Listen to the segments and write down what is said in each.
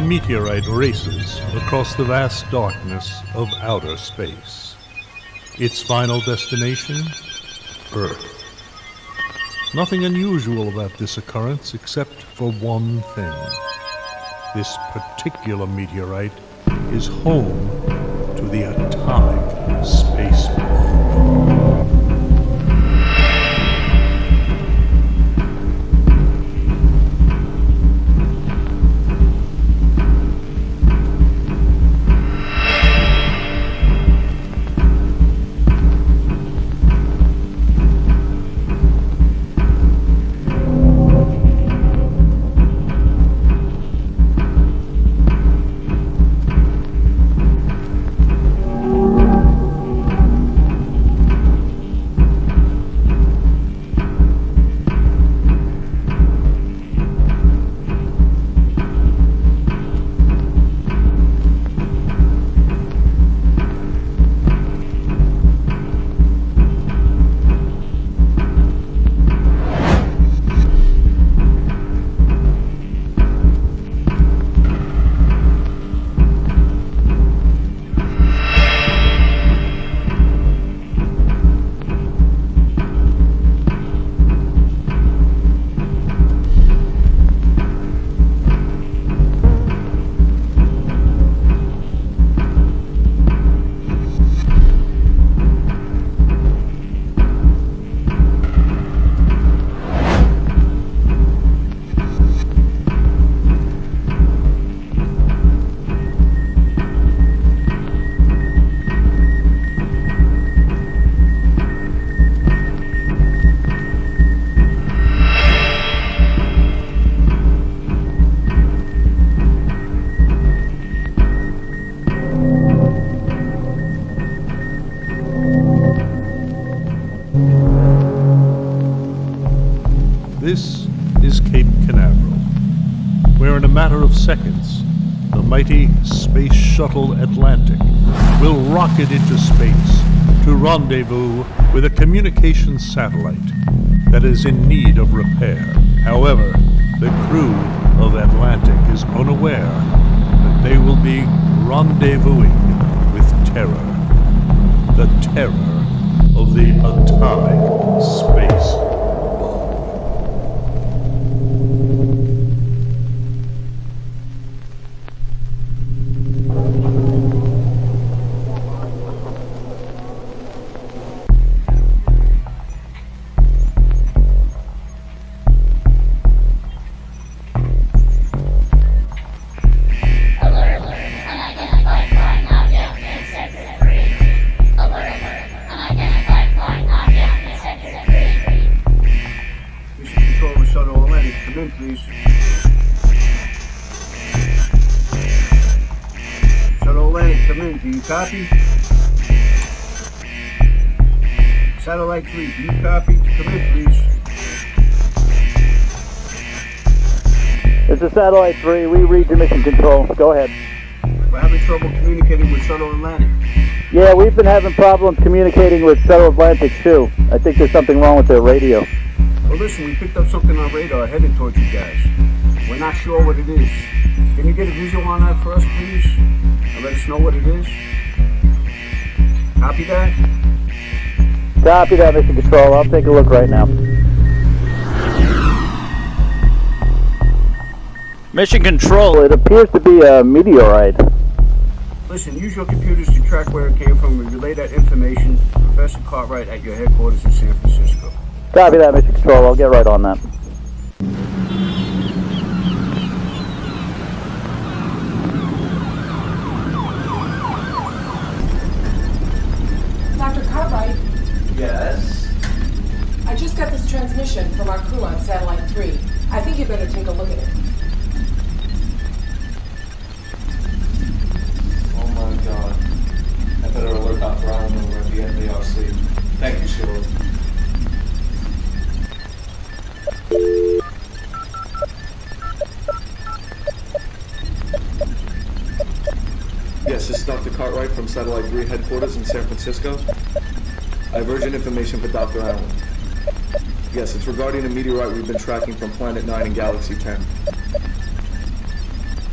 meteorite races across the vast darkness of outer space. Its final destination? Earth. Nothing unusual about this occurrence except for one thing. This particular meteorite is home to the atomic space bomb. This is Cape Canaveral, where in a matter of seconds, the mighty space shuttle Atlantic will rocket into space to rendezvous with a communications satellite that is in need of repair. However, the crew of Atlantic is unaware that they will be rendezvousing with terror. The terror of the atomic space bomb. Please. Shuttle Atlantic, come in. Do you copy? Satellite 3, do you copy? Come in, please. This is Satellite 3. We read your mission control. Go ahead. We're having trouble communicating with Shuttle Atlantic. Yeah, we've been having problems communicating with Shuttle Atlantic too. I think there's something wrong with their radio. Well, listen, we picked up something on radar headed towards you guys. We're not sure what it is. Can you get a visual on that for us, please? And let us know what it is? Copy that? Copy that, Mission Control. I'll take a look right now. Mission Control, it appears to be a meteorite. Listen, use your computers to track where it came from and relay that information to Professor Cartwright at your headquarters in San Francisco. Copy that, Mission Control. I'll get right on that. Dr. Cartwright? Yes? I just got this transmission from our crew on Satellite 3. I think you better take a look at it. Oh my god. I better alert Dr. Allen over at the NARC. Thank you, Sheila. Yes, this is Dr. Cartwright from Satellite 3 headquarters in San Francisco. I have urgent information for Dr. Allen. Yes, it's regarding a meteorite we've been tracking from Planet 9 in Galaxy 10.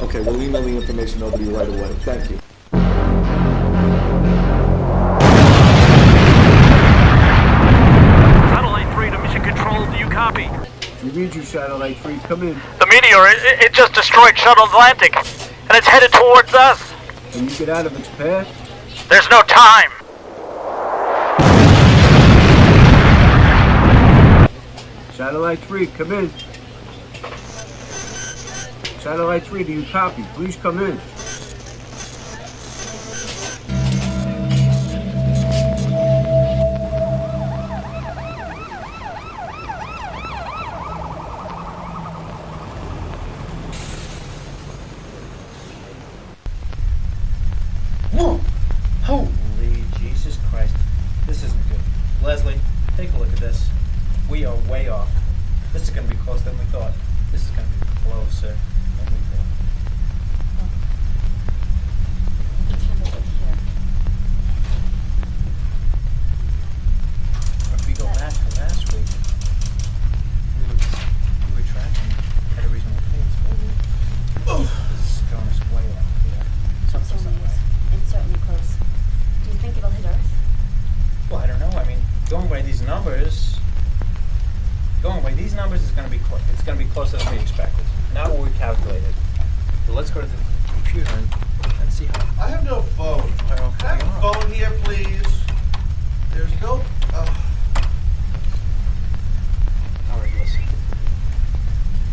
Okay. Okay, we'll email the information over to you right away. Thank you. Satellite 3 to mission control, do you copy? We read you, Satellite 3. Come in. The meteor, it just destroyed Shuttle Atlantic, and it's headed towards us. Can you get out of its path? There's no time. Satellite 3, come in. Satellite 3, do you copy? Please come in. Whoa! Holy Jesus Christ. This isn't good. Leslie, take a look at this. We are way off. This is going to be closer than we thought. This is going to be closer than we thought. If we go back to last week, we were tracking at a reasonable pace. This is throwing us way off here. Something's not right. It's certainly close. Do you think it'll hit Earth? Well, I don't know. I mean, going by these numbers is going to be close. It's going to be closer than we expected. Not what we calculated. So let's go to the computer and see how. I have no phone. How Can I have a phone here, please? There's no. All right, listen.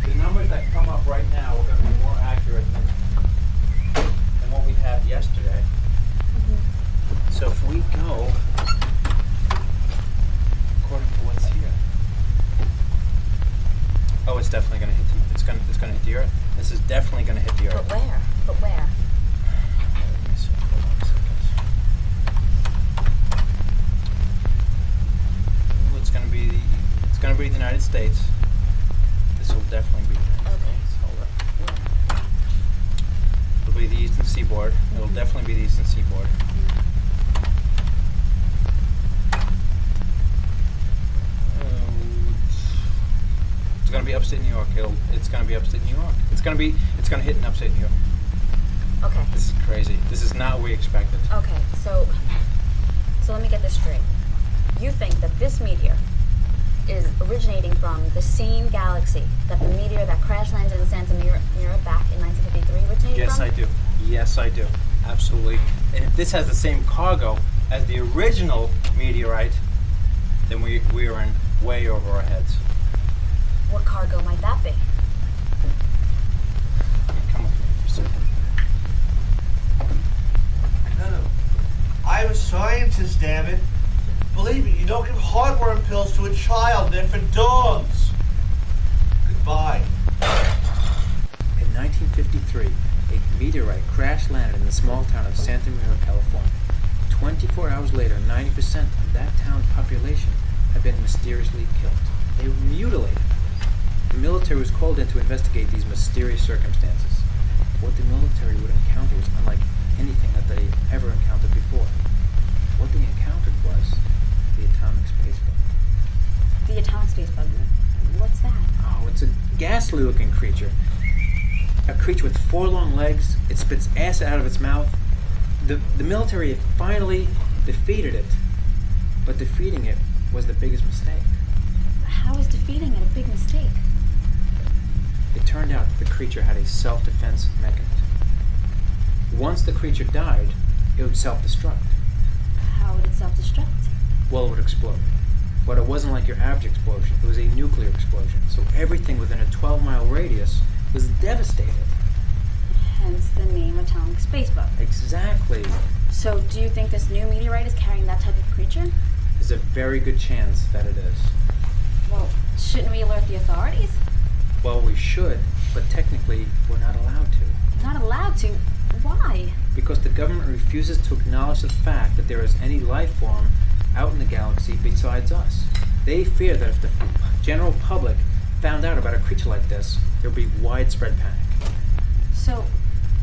The numbers that come up right now are going to be more accurate than what we had yesterday. So if we go according to what's here. Oh, it's definitely going to hit the, it's going to hit the Earth. This is definitely going to hit the Earth. But where? But where? Let me see. Hold on a second. Ooh, it's going to be the United States. This will definitely be the United States. Hold up. It'll be the Eastern Seaboard. It'll definitely be the Eastern Seaboard. It's going to be upstate New York. It's going to be upstate New York. It's going to hit in upstate New York. Okay. This is crazy. This is not what we expected. Okay, so let me get this straight. You think that this meteor is originating from the same galaxy that the meteor that crash landed in Santa Mira back in 1953 originated Yes, from? I do. Yes, I do. Absolutely. And if this has the same cargo as the original meteorite, then we are in way over our heads. What cargo might that be? Come with me for a second. No. I'm a scientist, damn it. Believe me, you don't give heartworm pills to a child. They're for dogs. Goodbye. In 1953, a meteorite crash landed in the small town of Santa Mira, California. 24 hours later, 90% of that town's population had been mysteriously killed. They were mutilated. The military was called in to investigate these mysterious circumstances. What the military would encounter was unlike anything that they ever encountered before. What they encountered was the atomic space bug. The atomic space bug. What's that? Oh, it's a ghastly looking creature. A creature with 4 long legs. It spits acid out of its mouth. The military had finally defeated it, but defeating it was the biggest mistake. How is defeating it a big mistake? It turned out that the creature had a self-defense mechanism. Once the creature died, it would self-destruct. How would it self-destruct? Well, it would explode. But it wasn't like your average explosion. It was a nuclear explosion. So everything within a 12-mile radius was devastated. Hence the name atomic space bug. Exactly. So do you think this new meteorite is carrying that type of creature? There's a very good chance that it is. Well, shouldn't we alert the authorities? Well, we should, but technically, we're not allowed to. Not allowed to? Why? Because the government refuses to acknowledge the fact that there is any life form out in the galaxy besides us. They fear that if the general public found out about a creature like this, there would be widespread panic. So,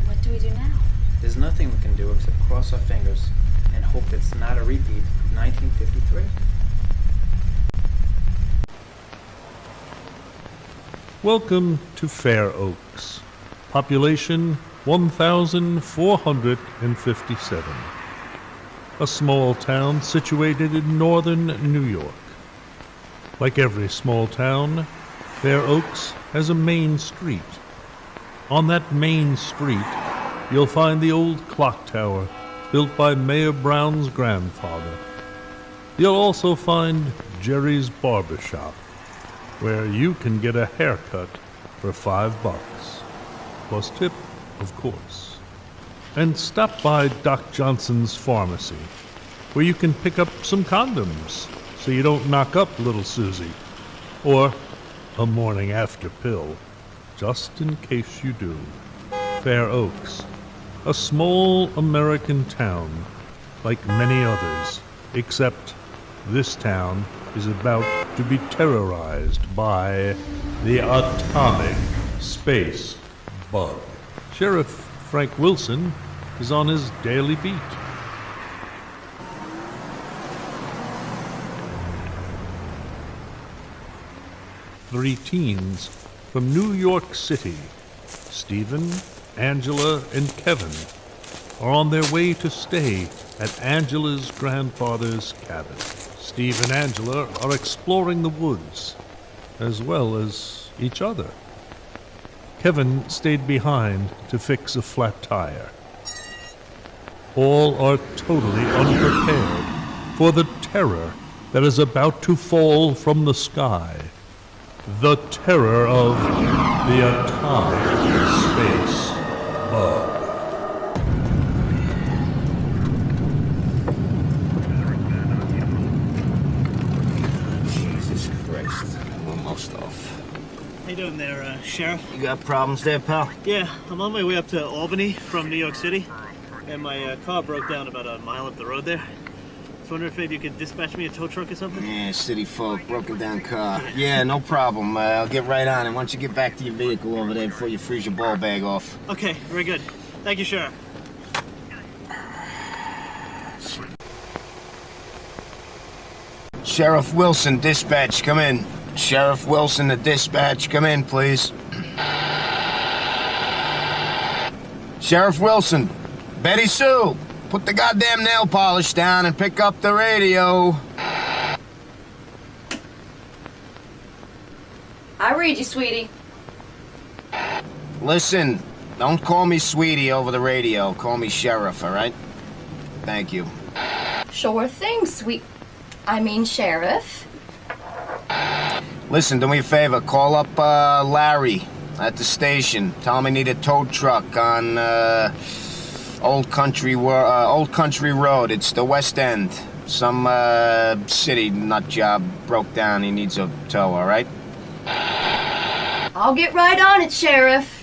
what do we do now? There's nothing we can do except cross our fingers and hope that it's not a repeat of 1953. Welcome to Fair Oaks. Population 1457. A small town situated in northern New York. Like every small town, Fair Oaks has a main street. On that main street, you'll find the old clock tower built by Mayor Brown's grandfather. You'll also find Jerry's Barber Shop, where you can get a haircut for $5, plus tip, of course. And stop by Doc Johnson's Pharmacy, where you can pick up some condoms so you don't knock up little Susie, or a morning after pill, just in case you do. Fair Oaks, a small American town like many others, except this town is about to be terrorized by the atomic space bug. Sheriff Frank Wilson is on his daily beat. Three teens from New York City, Stephen, Angela, and Kevin, are on their way to stay at Angela's grandfather's cabin. Steve and Angela are exploring the woods, as well as each other. Kevin stayed behind to fix a flat tire. All are totally unprepared for the terror that is about to fall from the sky. The terror of the atomic space bug. Jesus Christ, I'm almost off. How you doing there, Sheriff? You got problems there, pal? Yeah, I'm on my way up to Albany from New York City, and my car broke down about a mile up the road there. I was wondering if maybe you could dispatch me a tow truck or something? Yeah, city folk, broken down car. Yeah, no problem. I'll get right on it. Why don't you get back to your vehicle over there before you freeze your ball bag off? Okay, very good. Thank you, Sheriff. Sheriff Wilson, dispatch, come in. Sheriff Wilson, the dispatch, come in, please. Sheriff Wilson, Betty Sue, put the goddamn nail polish down and pick up the radio. I read you, sweetie. Listen, don't call me sweetie over the radio. Call me Sheriff, all right? Thank you. Sure thing, Sheriff. Listen, do me a favor. Call up Larry at the station. Tell him I need a tow truck on Old Country Road. It's the West End. Some city nut job broke down. He needs a tow, all right? I'll get right on it, Sheriff.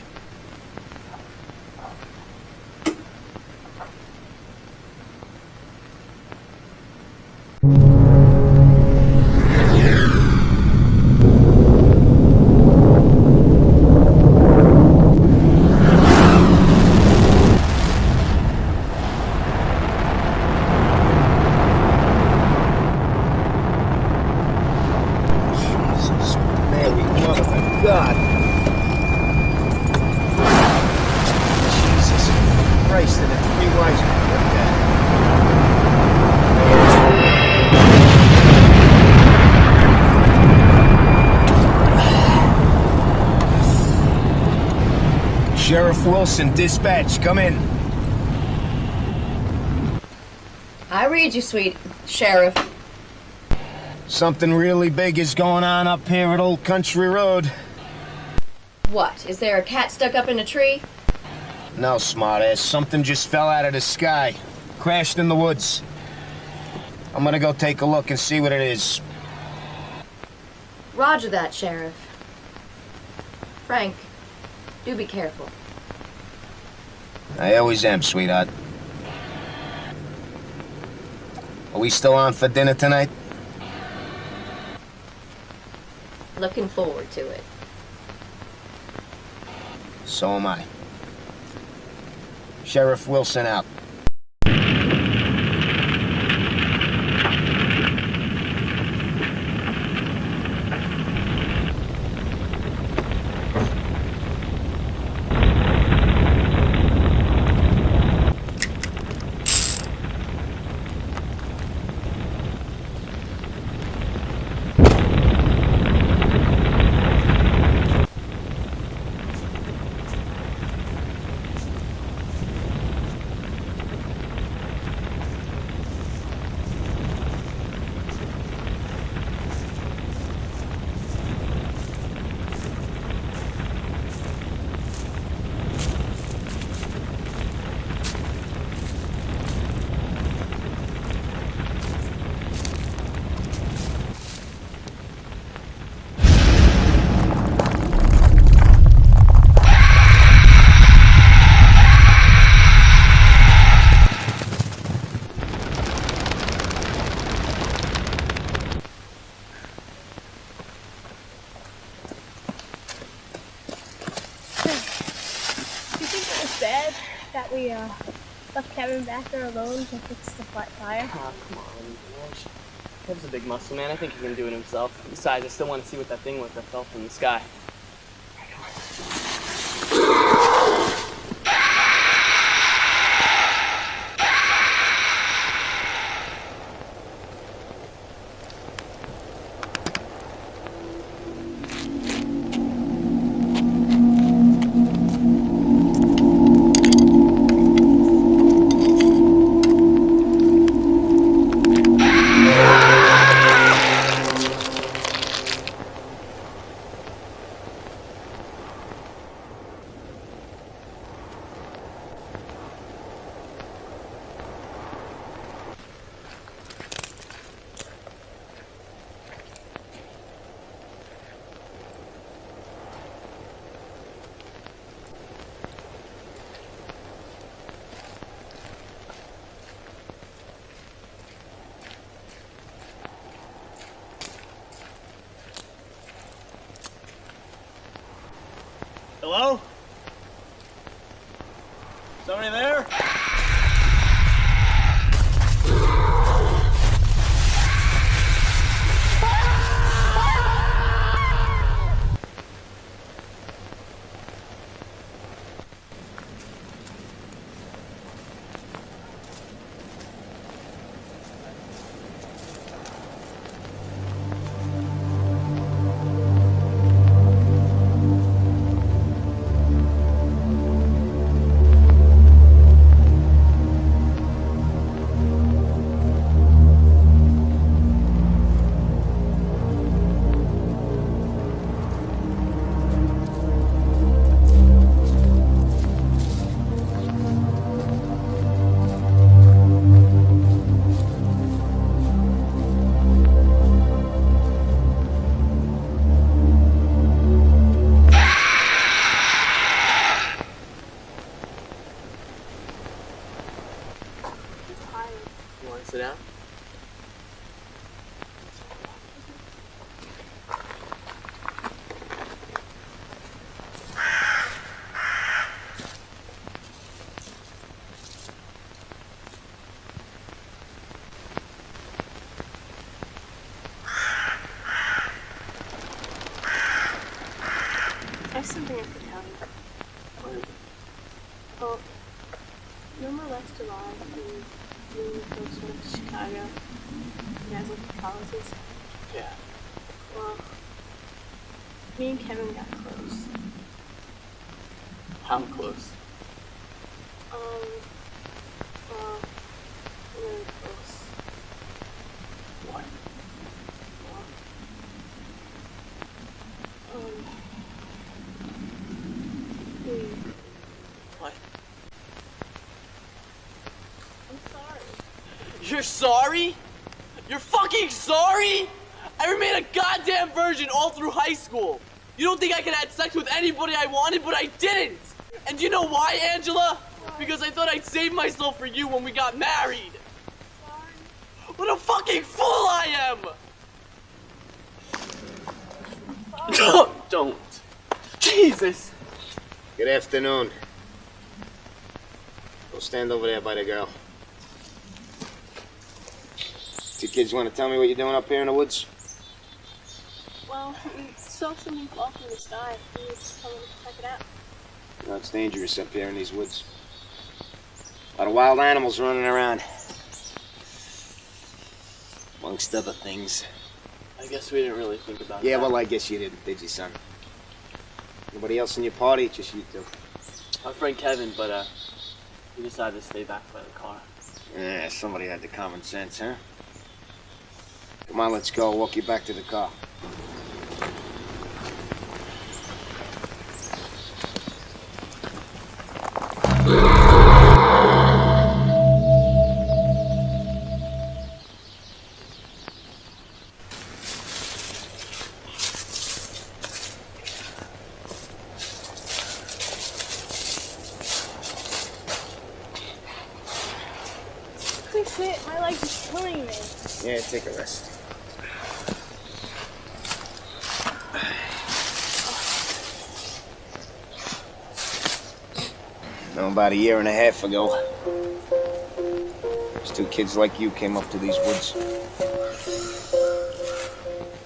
God. Jesus Christ, and the three wise men like that. Sheriff Wilson, dispatch, come in. I read you, Sheriff. Something really big is going on up here at Old Country Road. What? Is there a cat stuck up in a tree? No, smartass. Something just fell out of the sky. Crashed in the woods. I'm gonna go take a look and see what it is. Roger that, Sheriff. Frank, do be careful. I always am, sweetheart. Are we still on for dinner tonight? Looking forward to it. So am I. Sheriff Wilson out. Kevin back there alone to fix the flat tire? Oh, come on, George. Kev's a big muscle man. I think he can do it himself. Besides, I still want to see what that thing was that fell from the sky. Hello? Somebody there? You want to sit down? I have something I have to tell you. Well, remember last July when you and folks went to Chicago? You guys looked at colleges? Yeah. Well, me and Kevin got close. How close? Well, really close. What? What? I'm sorry. You're sorry? You're fucking sorry? I remained a goddamn virgin all through high school. You don't think I could have sex with anybody I wanted, but I didn't. And you know why, Angela? Because I thought I'd save myself for you when we got married. Sorry. What a fucking fool I am! Don't. Jesus! Good afternoon. Go stand over there by the girl. Two kids want to tell me what you're doing up here in the woods? Well, we saw something fall from the sky. We were just coming to check it out. You know, it's dangerous up here in these woods. A lot of wild animals running around. Amongst other things. I guess we didn't really think about that. Yeah, well, I guess you didn't, did you, son? Anybody else in your party? Just you two? My friend Kevin, but he decided to stay back by the car. Yeah, somebody had the common sense, huh? Come on, let's go. I'll walk you back to the car. Holy shit, my legs is killing me. Yeah, take a rest. About a year and a half ago, Those two kids like you came up to these woods.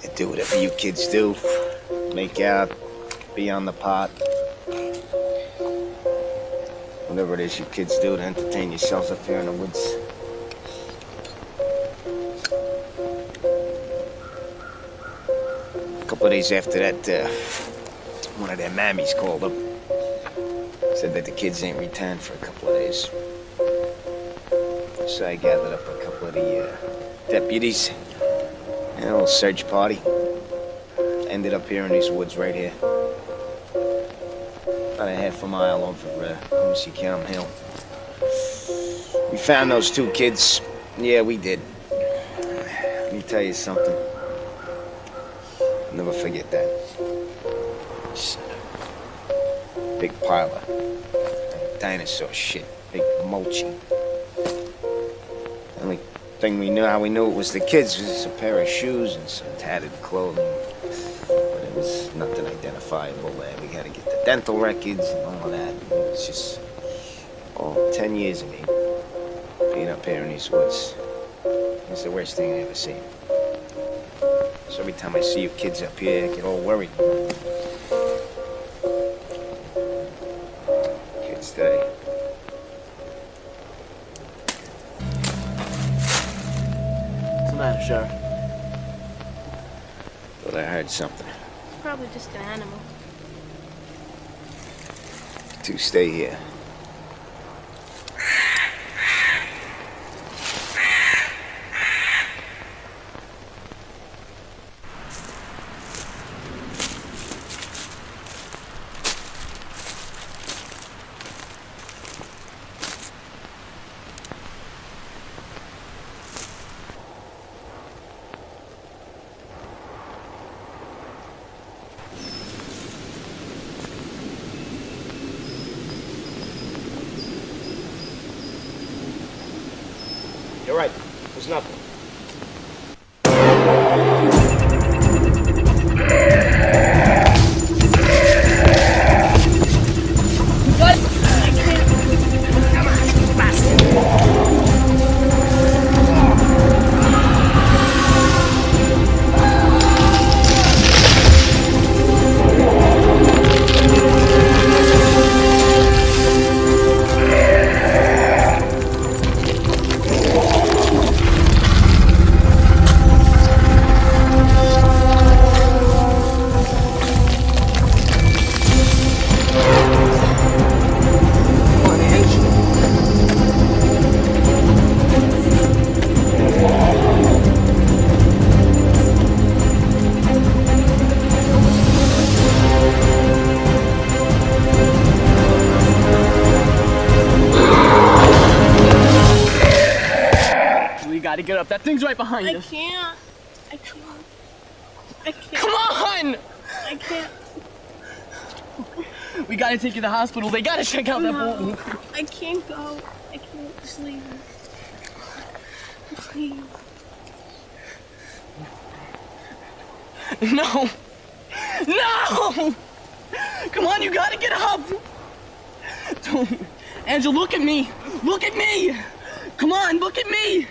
They do whatever you kids do. Make out, be on the pot. Whatever it is you kids do to entertain yourselves up here in the woods. A couple of days after that, one of their mammies called up. Said that the kids ain't returned for a couple of days. So I gathered up a couple of the deputies. And a little search party. Ended up here in these woods right here. About a half a mile over Coon Hill. We found those two kids. Yeah, we did. Let me tell you something. I'll never forget that. Big pile of dinosaur shit. Big mulching. The only thing we knew, how we knew it was the kids, was a pair of shoes and some tattered clothing. But it was nothing identifiable there. We had to get the dental records and all of that. It was just, 10 years of me being up here in these woods. It's the worst thing I ever seen. So every time I see you kids up here, I get all worried. Kids today. What's the matter, Sheriff? Thought I heard something. It's probably just an animal. You two stay here. You're right. There's nothing. What? I can't. Come on, bastard. To get up. That thing's right behind us. I can't. Come on! I can't. We gotta take you to the hospital. They gotta check out that boat. I can't go. I can't just leave it. Please. No! No! Come on, you gotta get up! Don't. Angel, look at me! Look at me! Come on, look at me!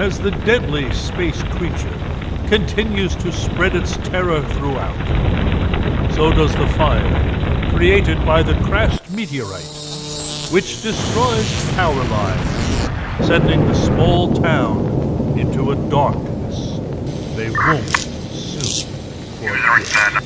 as the deadly space creature continues to spread its terror throughout, so does the fire created by the crashed meteorite, which destroys power lines, sending the small town into a darkness they won't soon forget.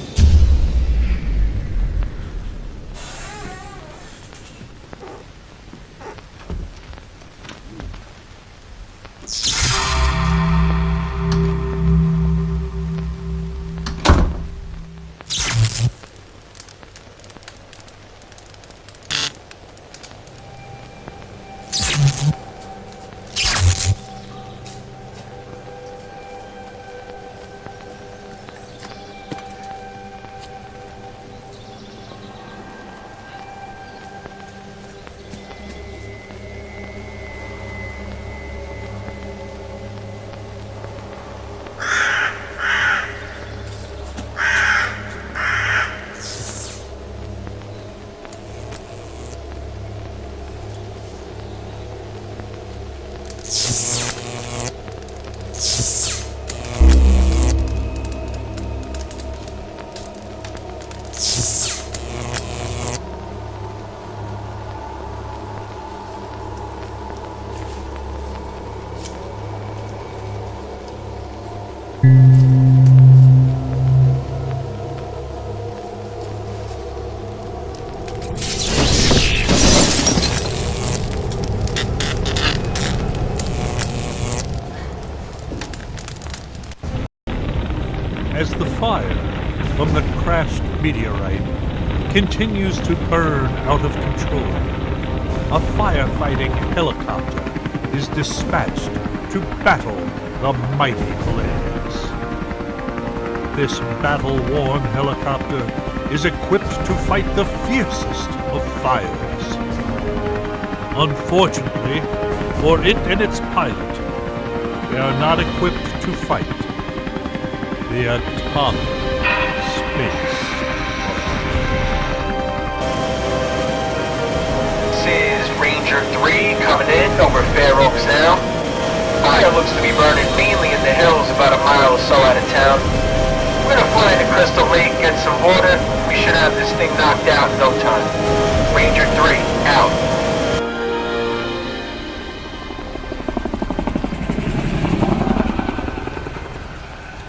As the fire from the crashed meteorite continues to burn out of control, a firefighting helicopter is dispatched to battle the mighty blaze. This battle-worn helicopter is equipped to fight the fiercest of fires. Unfortunately, for it and its pilot, they are not equipped to fight the atomic space. This is Ranger 3 coming in over Fair Oaks now. Fire looks to be burning mainly in the hills about a mile or so out of town. We're gonna fly into Crystal Lake, get some water. We should have this thing knocked out in no time. Ranger 3, out.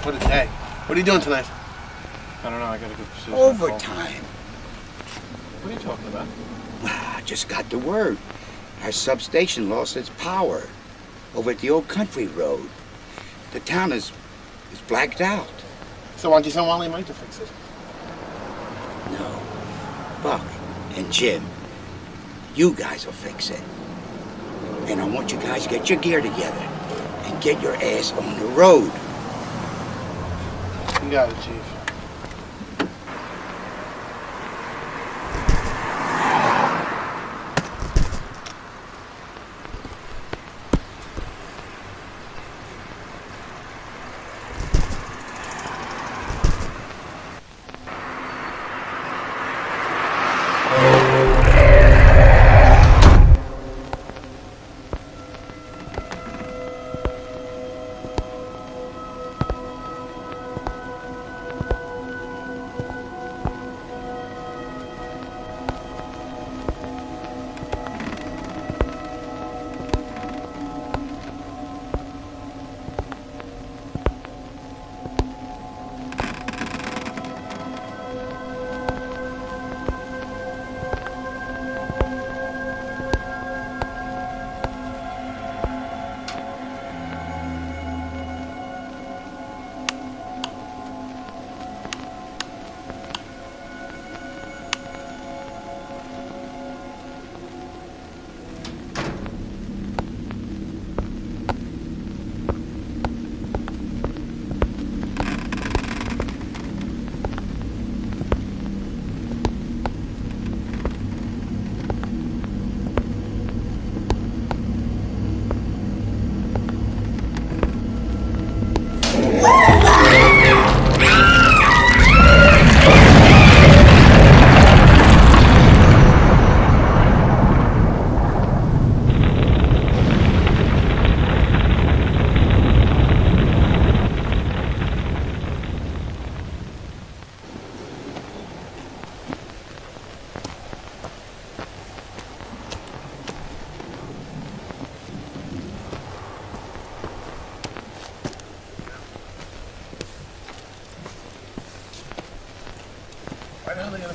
What a day. What are you doing tonight? I don't know, I gotta go pursue Overtime. What are you talking about? I just got the word. Our substation lost its power over at the old country road. The town is blacked out. So why don't you send Wally and Mike to fix it? No. Buck and Jim, you guys will fix it. And I want you guys to get your gear together and get your ass on the road. You got it, Chief.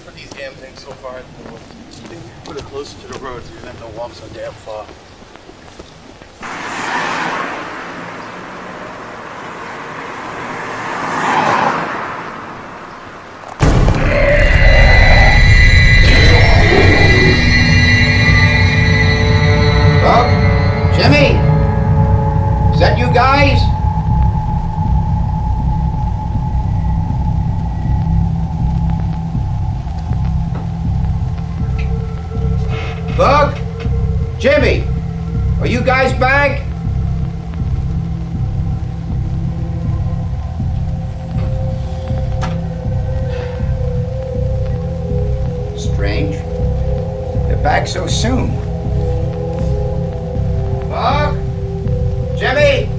for these damn things so far. Put it closer to the road so you don't have to walk so damn far. Bug? Jimmy? Is that you guys? Bug? Jimmy? Are you guys back? Strange. They're back so soon. Bug? Jimmy?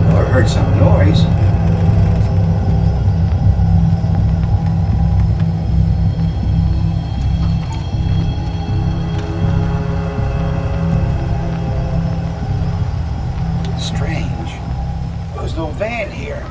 I heard some noise. Strange. There's no van here.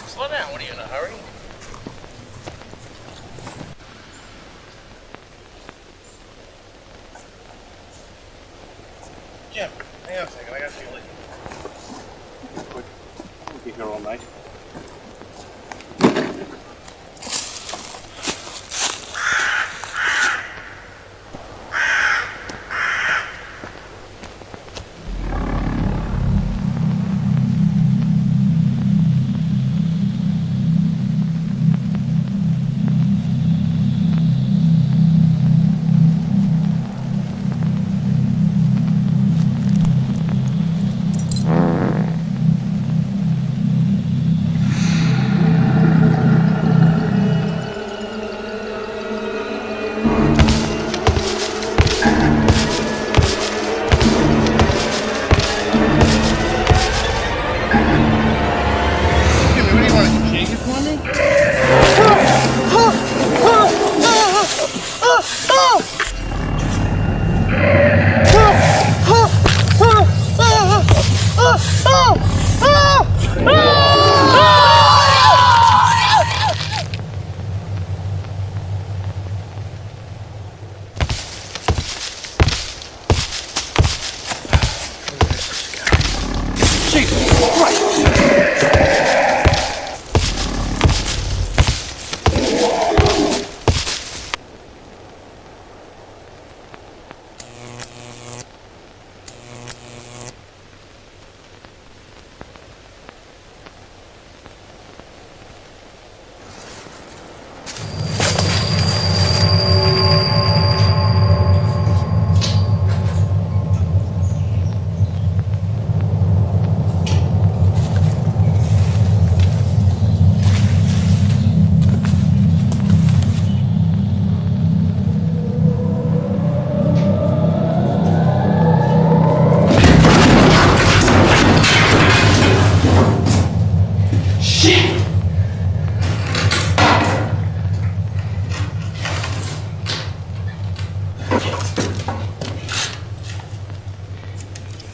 Slow down, what are you in a hurry? Jim, hang on a second, I gotta see you later. Quick, we'll be here all night.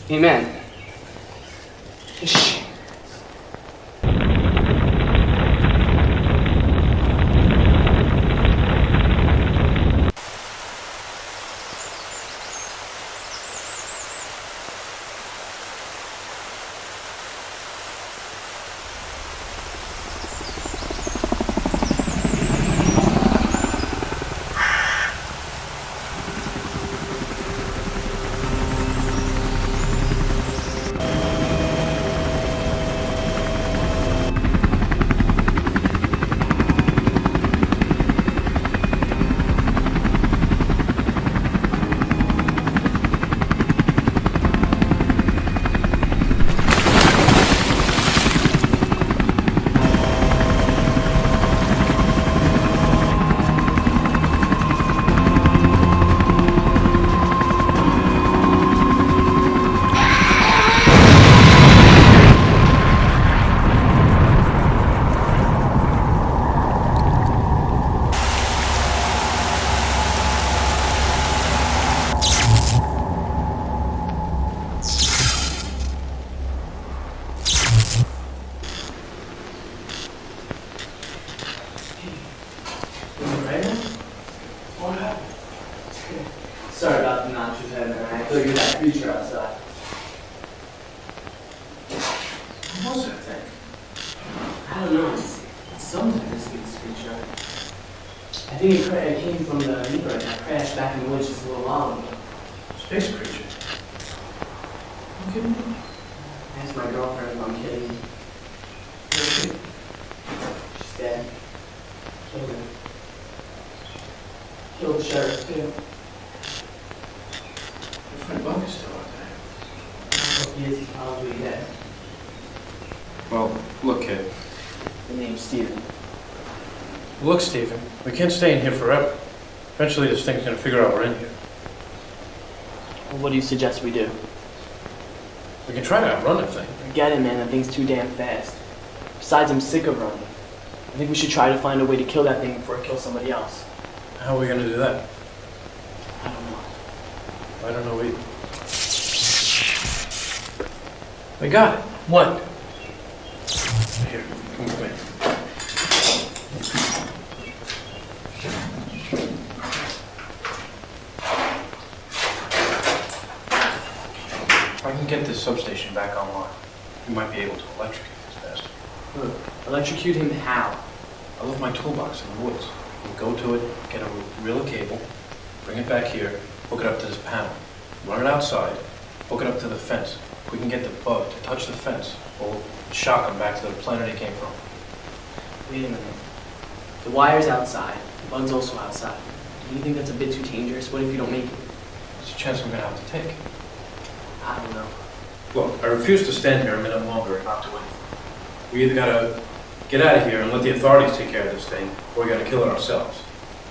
Amen. What was that thing? I don't know. It's some type of space creature. I think it came from the meteor that crashed back in the woods just a little while ago. Space creature? You kidding me? Ask my girlfriend if I'm kidding. She's dead. Killed her. Killed the sheriff, too. Your friend Buck is still out there. If he is, he's probably dead. Well, look, kid. The name's Steven. Look, Stephen, we can't stay in here forever. Eventually this thing's gonna figure out we're in here. Well, what do you suggest we do? We can try to outrun that thing. Forget it, man. That thing's too damn fast. Besides, I'm sick of running. I think we should try to find a way to kill that thing before it kills somebody else. How are we gonna do that? I don't know. I don't know either. We got it. What? Here, come with me. If I can get this substation back online, we might be able to electrocute this bastard. Look, electrocute him how? I left my toolbox in the woods. We'll go to it, get a reel of cable, bring it back here, hook it up to this panel, run it outside, hook it up to the fence. If we can get the bug to touch the fence, we'll shock him back to the planet he came from. Wait a minute. The wire's outside. The bug's also outside. Do you think that's a bit too dangerous? What if you don't make it? It's a chance I'm gonna have to take. I don't know. Look, I refuse to stand here a minute longer and not do anything. We either gotta get out of here and let the authorities take care of this thing, or we gotta kill it ourselves.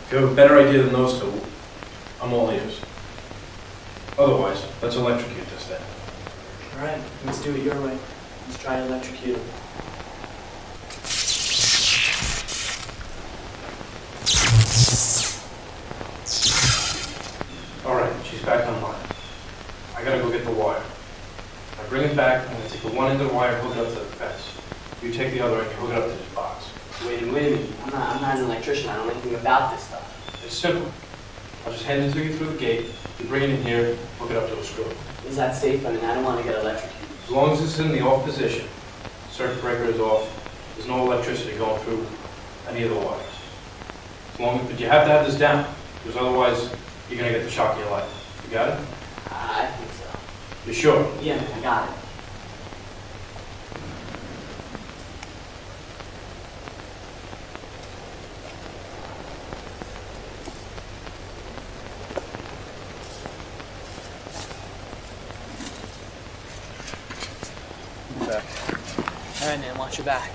If you have a better idea than those two, I'm all ears. Otherwise, let's electrocute this thing. Alright, let's do it your way. Let's try to electrocute him. Alright, she's back online. I gotta go get the wire. I bring it back, I'm gonna take the one end of the wire, hook it up to the fence. You take the other end, you hook it up to this box. Wait a minute. I'm not an electrician. I don't know anything about this stuff. It's simple. I'll just hand it to you through the gate, you bring it in here, hook it up to a screw. Is that safe? I mean, I don't want to get electrocuted. As long as it's in the off position, circuit breaker is off, there's no electricity going through any of the wires. But you have to have this down, because otherwise you're gonna get the shock of your life. You got it? I think so. You sure? Yeah, I got it. Alright, man, watch your back.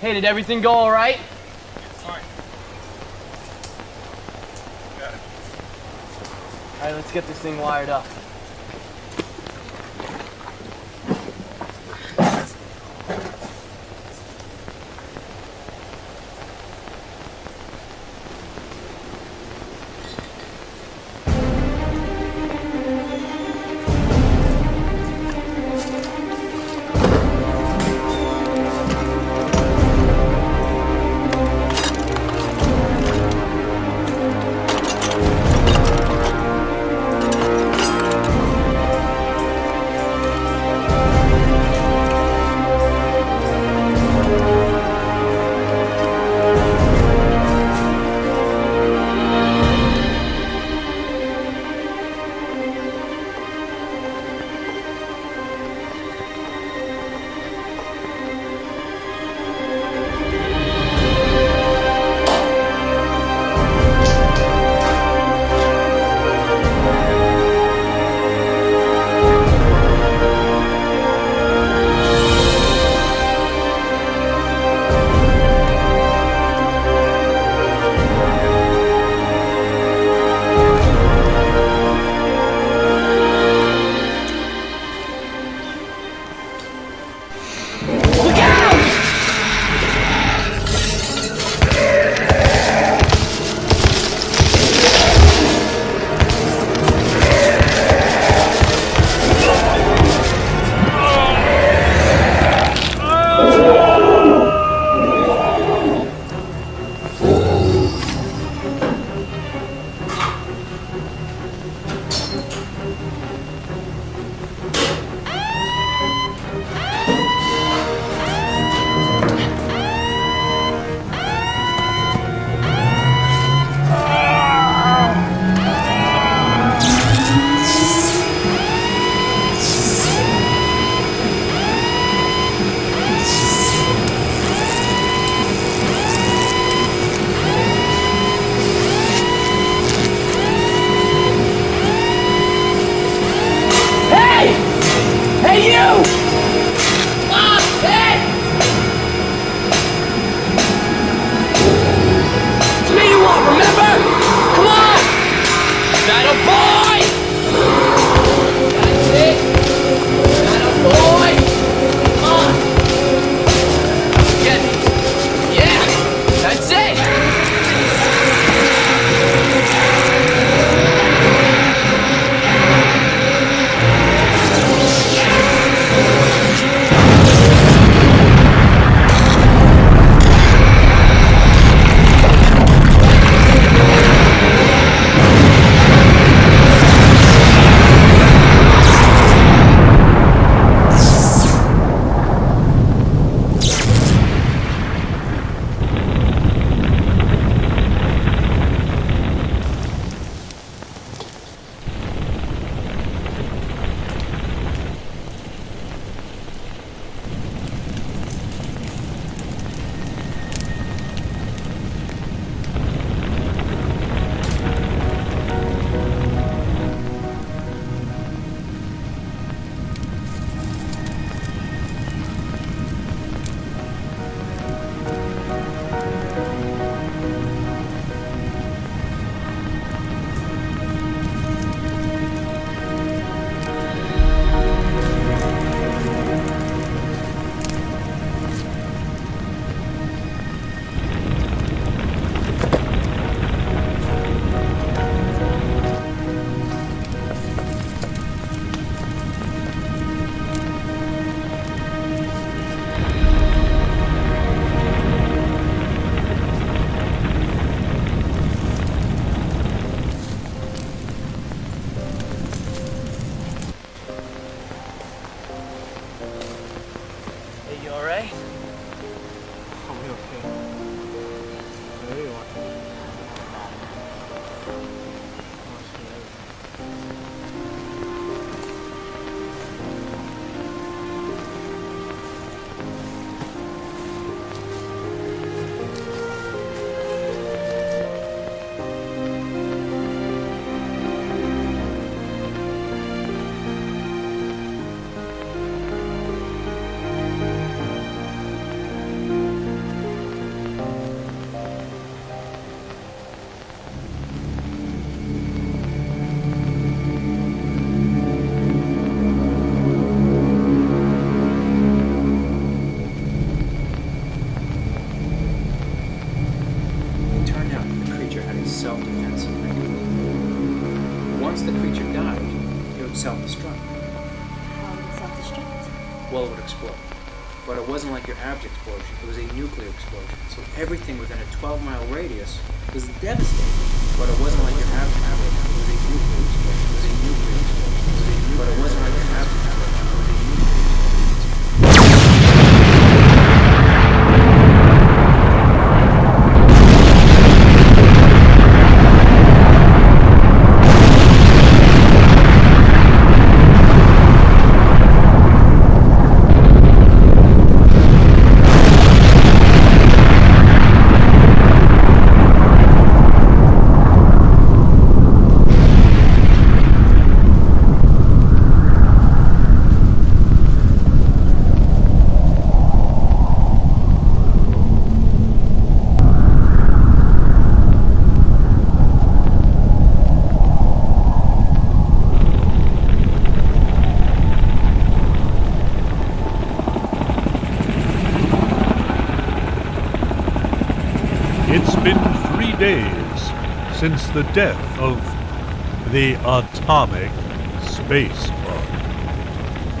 Hey, did everything go all right? Fine. Got it. All right, let's get this thing wired up. self-destruct. How would it self-destruct? Well, it would explode. But it wasn't like your average explosion, it was a nuclear explosion. So everything within a 12-mile radius was devastated. But it wasn't like your average explosion, it was a nuclear explosion. It was a nuclear explosion. But it wasn't like your average explosion, it was a nuclear explosion. It's been 3 days since the death of the atomic space bug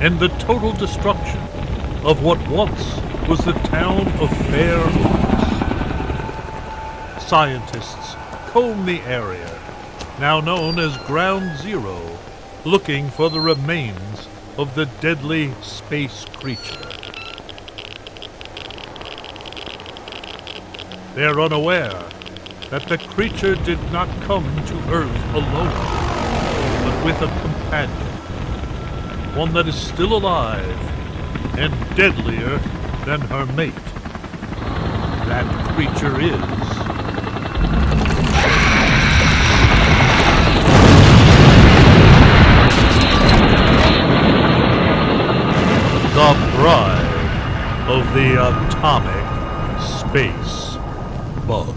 and the total destruction of what once was the town of Fair Oaks. Scientists comb the area, now known as Ground Zero, looking for the remains of the deadly space creature. They're unaware that the creature did not come to Earth alone, but with a companion, one that is still alive and deadlier than her mate. That creature is the bride of the atomic space bug.